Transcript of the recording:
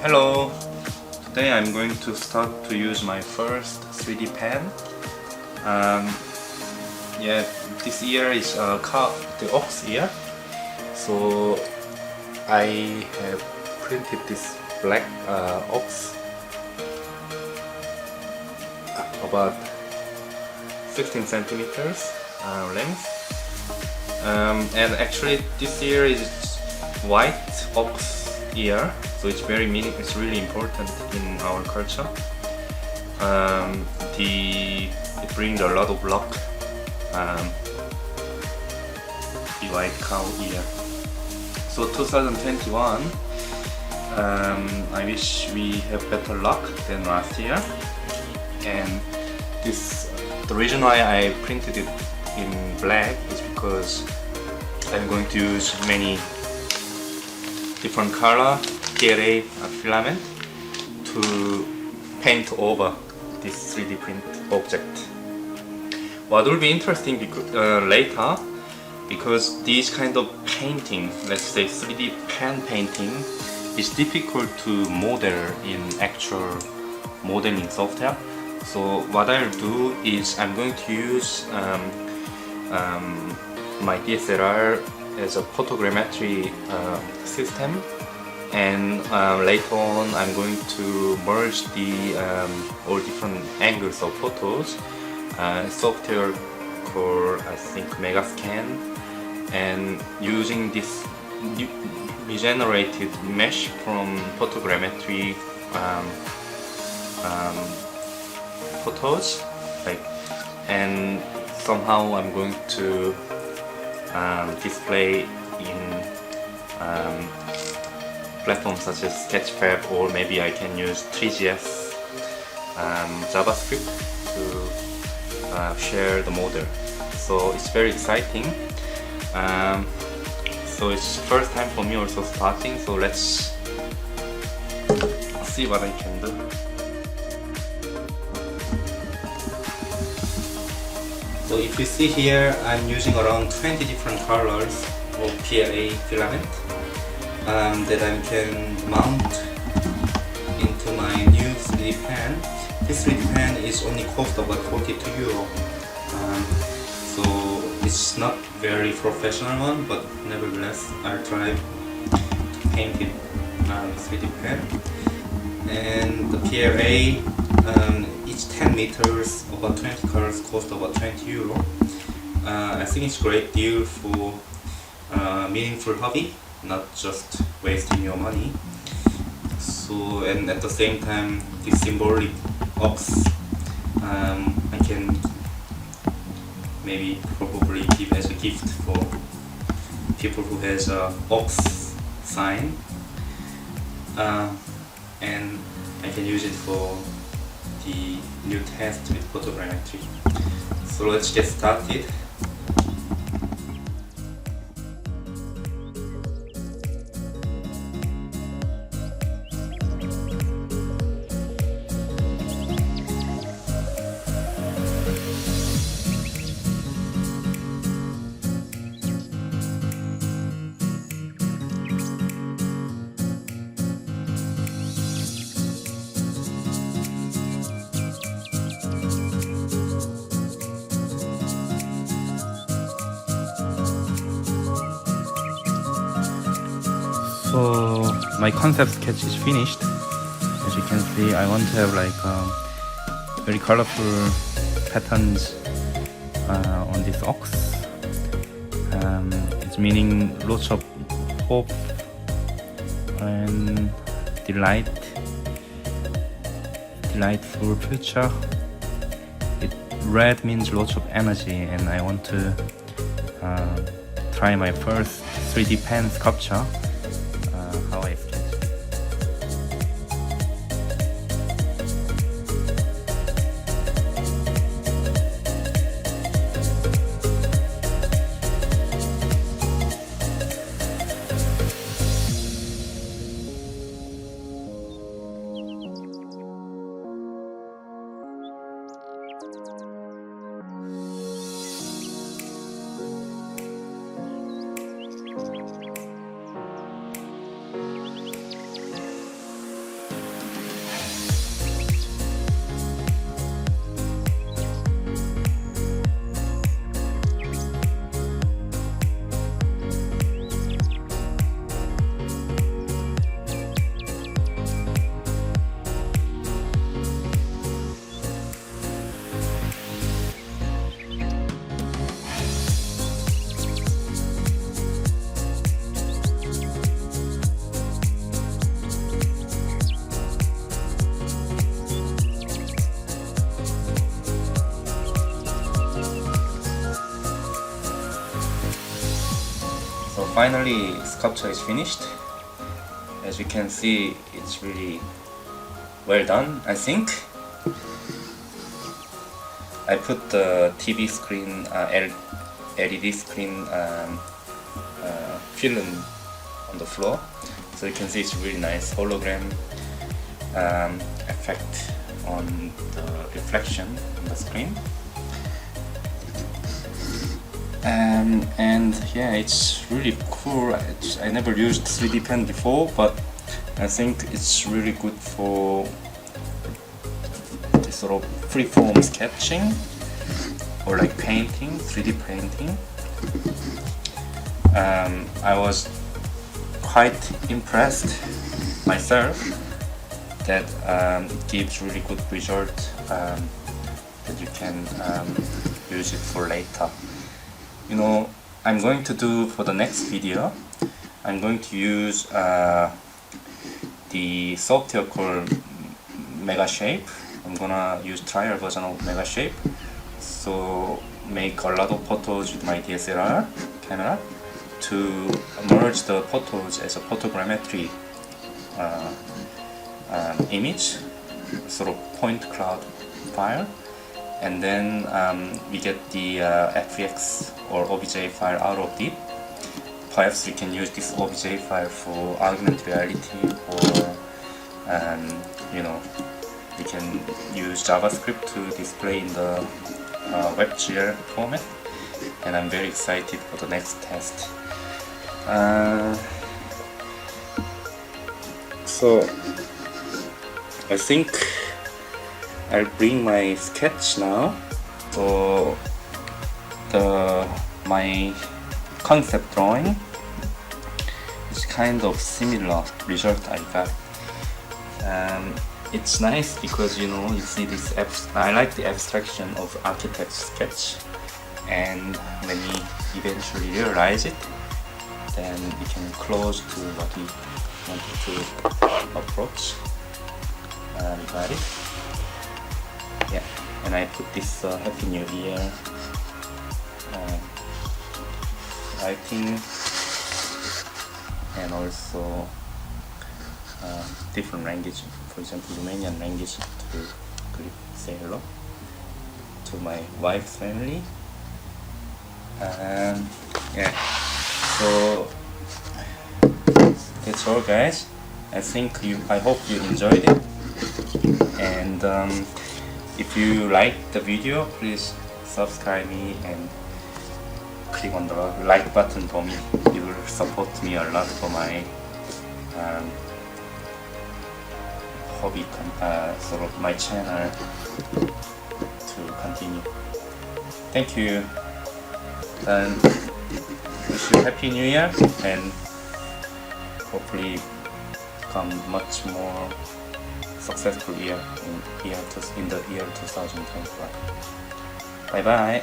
Hello! Today I'm going to start to use my first 3D pen. This year is the ox year, so I have printed this black ox about 16 centimeters length, and actually this year is white ox year, so it's it's really important in our culture. It brings a lot of luck, the white cow year. So 2021, I wish we have better luck than last year, and the reason why I printed it in black is because I'm going to use many different color PLA filament to paint over this 3D print object. What will be interesting later, because these kind of painting, let's say 3D pen painting, is difficult to model in actual modeling software. So what I'll do is I'm going to use my DSLR as a photogrammetry system, and later on I'm going to merge the all different angles of photos, software called I think Megascan, and using this regenerated mesh from photogrammetry photos, and somehow I'm going to display in platforms such as Sketchfab, or maybe I can use 3GS JavaScript to share the model. So it's very exciting. So it's first time for me also starting, so let's see what I can do. So if you see here, I'm using around 20 different colors of PLA filament that I can mount into my new 3D pen. This 3D pen is only cost about 42 euro. So it's not very professional one, but nevertheless I'll try to paint it on 3D pen. And the PLA, each 10 meters, about 20 colors, cost about 20 euro. I think it's a great deal for meaningful hobby, not just wasting your money. So, and at the same time, this symbolic ox, I can probably give as a gift for people who has a ox sign, and I can use it for the new test with photogrammetry. So let's get started. So my concept sketch is finished. As you can see, I want to have very colorful patterns on this ox. It's meaning lots of hope and delightful future. Red means lots of energy, and I want to try my first 3D pen sculpture. How I sketch. finally sculpture is finished. As you can see, it's really well done, I think. I put the TV screen, LED screen film on the floor, so you can see it's really nice hologram effect on the reflection on the screen. And yeah, it's really cool. I never used 3D pen before, but I think it's really good for this sort of freeform sketching or like painting, 3D painting. I was quite impressed myself that it gives really good result, that you can use it for later. You know, I'm going to do for the next video, I'm going to use the software called Megashape. I'm gonna use trial version of Megashape, so make a lot of photos with my DSLR camera to merge the photos as a photogrammetry image, sort of point cloud file, and then we get the FX or OBJ file out of it. Perhaps we can use this OBJ file for augmented reality, or you know, we can use JavaScript to display in the WebGL format, and I'm very excited for the next test. So I think I'll bring my sketch now. So my concept drawing is kind of similar result I got. It's nice because, you know, you see this I like the abstraction of architect sketch, and when you eventually realize it, then you can close to what you wanted to approach. Got it? Yeah, and I put this Happy New Year writing, and also different language, for example Romanian language, to say hello to my wife's family. Yeah, so that's all guys. I hope you enjoyed it, and if you like the video, please subscribe me and click on the like button for me. It will support me a lot for my hobby, sort of my channel to continue. Thank you, and wish you Happy New Year, and hopefully become much more successful year in the year 2021. Bye bye.